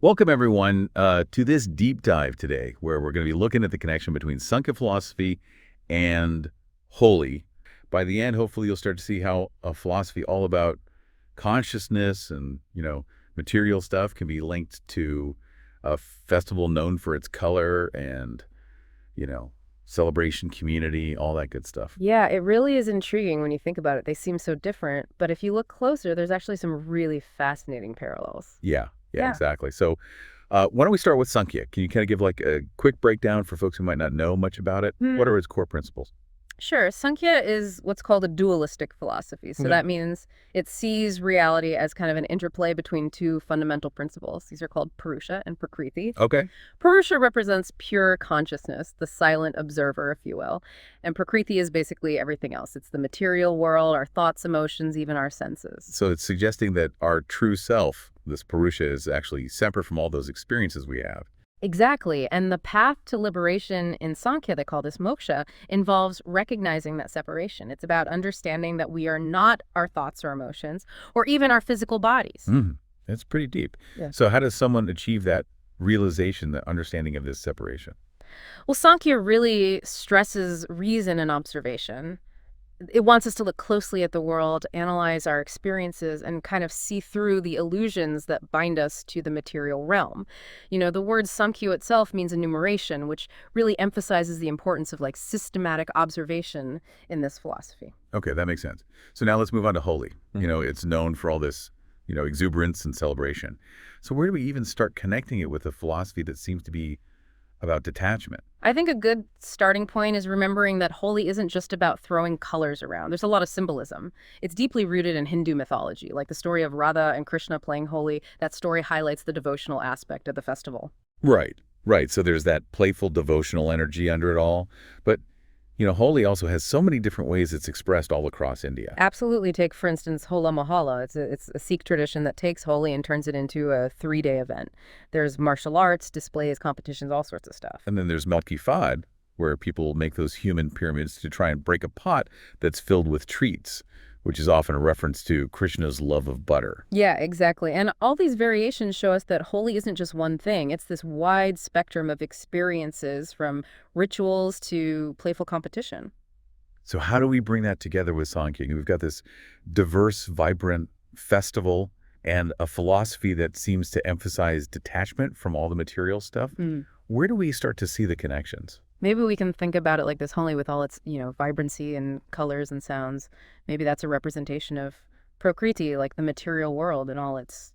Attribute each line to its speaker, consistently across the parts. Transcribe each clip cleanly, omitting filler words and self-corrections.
Speaker 1: Welcome, everyone, to this deep dive today, where we're going to be looking at the connection between Sankhya philosophy and Holi. By the end, hopefully, you'll start to see how a philosophy all about consciousness and, material stuff can be linked to a festival known for its color and, celebration, community, all that good stuff.
Speaker 2: Yeah, it really is intriguing when you think about it. They seem so different, but if you look closer, there's actually some really fascinating parallels.
Speaker 1: Yeah,
Speaker 2: Yeah.
Speaker 1: exactly. So why don't we start with Sankhya? Can you kind of give like a quick breakdown for folks who might not know much about it? What are its core principles?
Speaker 2: Sure. Samkhya is what's called a dualistic philosophy. So
Speaker 1: Okay.
Speaker 2: that means it sees reality as kind of an interplay between two fundamental principles. These are called Purusha and Prakriti.
Speaker 1: Okay.
Speaker 2: Purusha represents pure consciousness, the silent observer, if you will. And Prakriti is basically everything else. It's the material world, our thoughts, emotions, even our senses.
Speaker 1: So it's suggesting that our true self, this Purusha, is actually separate from all those experiences we have.
Speaker 2: Exactly. And the path to liberation in Sankhya, they call this moksha, involves recognizing that separation. It's about understanding that we are not our thoughts or emotions, or even our physical bodies.
Speaker 1: That's pretty deep.
Speaker 2: Yeah.
Speaker 1: So how does someone achieve that realization, the understanding of this separation?
Speaker 2: Well, Sankhya really stresses reason and observation. It wants us to look closely at the world, analyze our experiences, and kind of see through the illusions that bind us to the material realm. The word Samkhya itself means enumeration, which really emphasizes the importance of like systematic observation in this philosophy.
Speaker 1: Okay, that makes sense. So now let's move on to Holi. It's known for all this, exuberance and celebration. So where do we even start connecting it with a philosophy that seems to be about detachment?
Speaker 2: I think a good starting point is remembering that Holi isn't just about throwing colors around. There's a lot of symbolism. It's deeply rooted in Hindu mythology, like the story of Radha and Krishna playing Holi. That story highlights the devotional aspect of the festival.
Speaker 1: Right, right. So there's that playful devotional energy under it all. But, Holi also has so many different ways it's expressed all across India.
Speaker 2: Absolutely. Take, for instance, Hola Mohalla. It's a Sikh tradition that takes Holi and turns it into a 3-day event. There's martial arts, displays, competitions, all sorts of stuff.
Speaker 1: And then there's Melki Fad, where people make those human pyramids to try and break a pot that's filled with treats, which is often a reference to Krishna's love of butter.
Speaker 2: Yeah, exactly. And all these variations show us that Holi isn't just one thing. It's this wide spectrum of experiences from rituals to playful competition.
Speaker 1: So how do we bring that together with Sankhya? We've got this diverse, vibrant festival and a philosophy that seems to emphasize detachment from all the material stuff. Where do we start to see the connections?
Speaker 2: Maybe we can think about it like this Holi with all its, vibrancy and colors and sounds. Maybe that's a representation of Prakriti, like the material world and all its,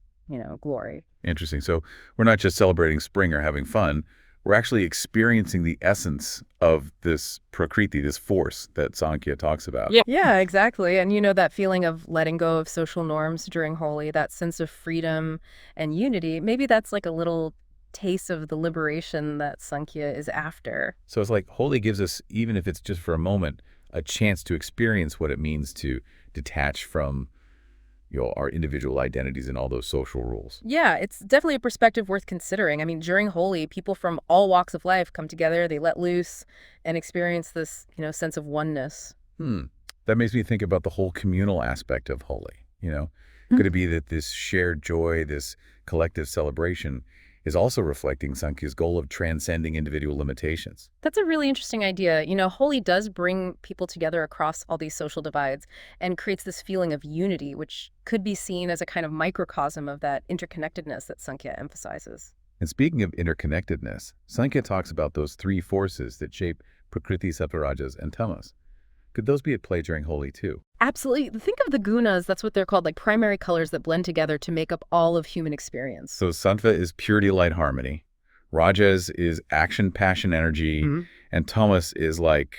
Speaker 2: glory.
Speaker 1: Interesting. So we're not just celebrating spring or having fun. We're actually experiencing the essence of this Prakriti, this force that Sankhya talks about.
Speaker 2: Yeah, exactly. And that feeling of letting go of social norms during Holi, that sense of freedom and unity, maybe that's like a little taste of the liberation that Sankhya is after.
Speaker 1: So it's like Holi gives us, even if it's just for a moment, a chance to experience what it means to detach from our individual identities and all those social rules.
Speaker 2: Yeah, it's definitely a perspective worth considering. I mean, during Holi, people from all walks of life come together, they let loose and experience this, sense of oneness.
Speaker 1: That makes me think about the whole communal aspect of Holi. Could it be that this shared joy, this collective celebration is also reflecting Sankhya's goal of transcending individual limitations?
Speaker 2: That's a really interesting idea. Holi does bring people together across all these social divides and creates this feeling of unity, which could be seen as a kind of microcosm of that interconnectedness that Sankhya emphasizes.
Speaker 1: And speaking of interconnectedness, Sankhya talks about those three forces that shape Prakriti, Sattva-rajas, and Tamas. Could those be at play during Holi too?
Speaker 2: Absolutely. Think of the gunas, that's what they're called, like primary colors that blend together to make up all of human experience.
Speaker 1: So Sattva is purity, light, harmony. Rajas is action, passion, energy. And Tamas is like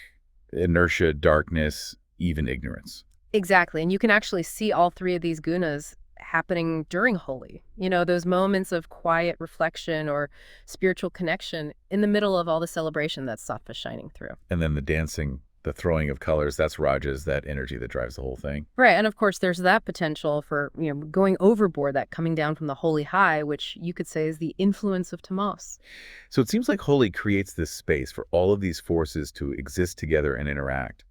Speaker 1: inertia, darkness, even ignorance.
Speaker 2: Exactly. And you can actually see all three of these gunas happening during Holi. Those moments of quiet reflection or spiritual connection in the middle of all the celebration that Sattva shining through.
Speaker 1: And then the dancing, the throwing of colors, that's Rajas, that energy that drives the whole thing.
Speaker 2: Right. And of course, there's that potential for, going overboard, that coming down from the holy high, which you could say is the influence of Tamas.
Speaker 1: So it seems like Holi creates this space for all of these forces to exist together and interact.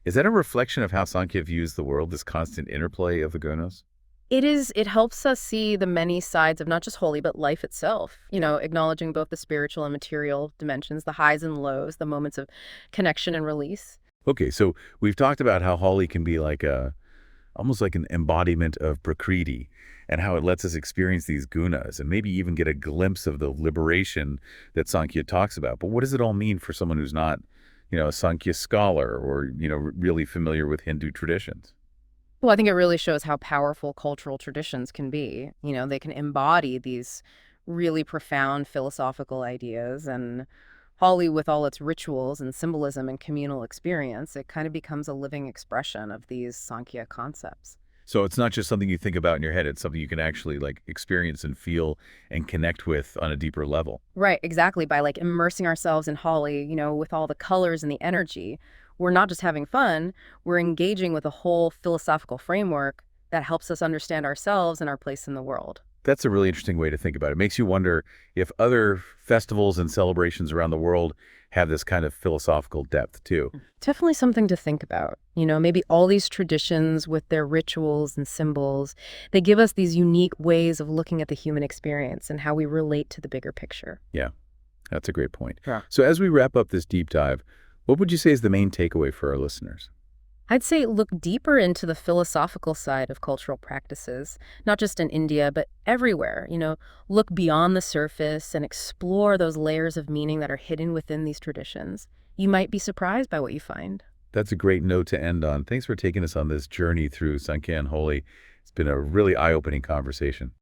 Speaker 1: Is that a reflection of how Sankhya views the world, this constant interplay of the gunas?
Speaker 2: It helps us see the many sides of not just Holi, but life itself, acknowledging both the spiritual and material dimensions, the highs and lows, the moments of connection and release.
Speaker 1: Okay, so we've talked about how Holi can be like almost like an embodiment of Prakriti and how it lets us experience these gunas and maybe even get a glimpse of the liberation that Samkhya talks about. But what does it all mean for someone who's not, a Samkhya scholar or, really familiar with Hindu traditions?
Speaker 2: Well, I think it really shows how powerful cultural traditions can be. They can embody these really profound philosophical ideas. And Holi, with all its rituals and symbolism and communal experience, it kind of becomes a living expression of these Sankhya concepts.
Speaker 1: So it's not just something you think about in your head, it's something you can actually like experience and feel and connect with on a deeper level.
Speaker 2: Right, exactly. By like immersing ourselves in Holi, with all the colors and the energy, we're not just having fun, we're engaging with a whole philosophical framework that helps us understand ourselves and our place in the world.
Speaker 1: That's a really interesting way to think about it. It makes you wonder if other festivals and celebrations around the world have this kind of philosophical depth too.
Speaker 2: Definitely something to think about. Maybe all these traditions with their rituals and symbols, they give us these unique ways of looking at the human experience and how we relate to the bigger picture.
Speaker 1: Yeah, that's a great point.
Speaker 2: Yeah.
Speaker 1: So as we wrap up this deep dive, what would you say is the main takeaway for our listeners?
Speaker 2: I'd say look deeper into the philosophical side of cultural practices, not just in India, but everywhere. Look beyond the surface and explore those layers of meaning that are hidden within these traditions. You might be surprised by what you find.
Speaker 1: That's a great note to end on. Thanks for taking us on this journey through Sankhya and Holi. It's been a really eye-opening conversation.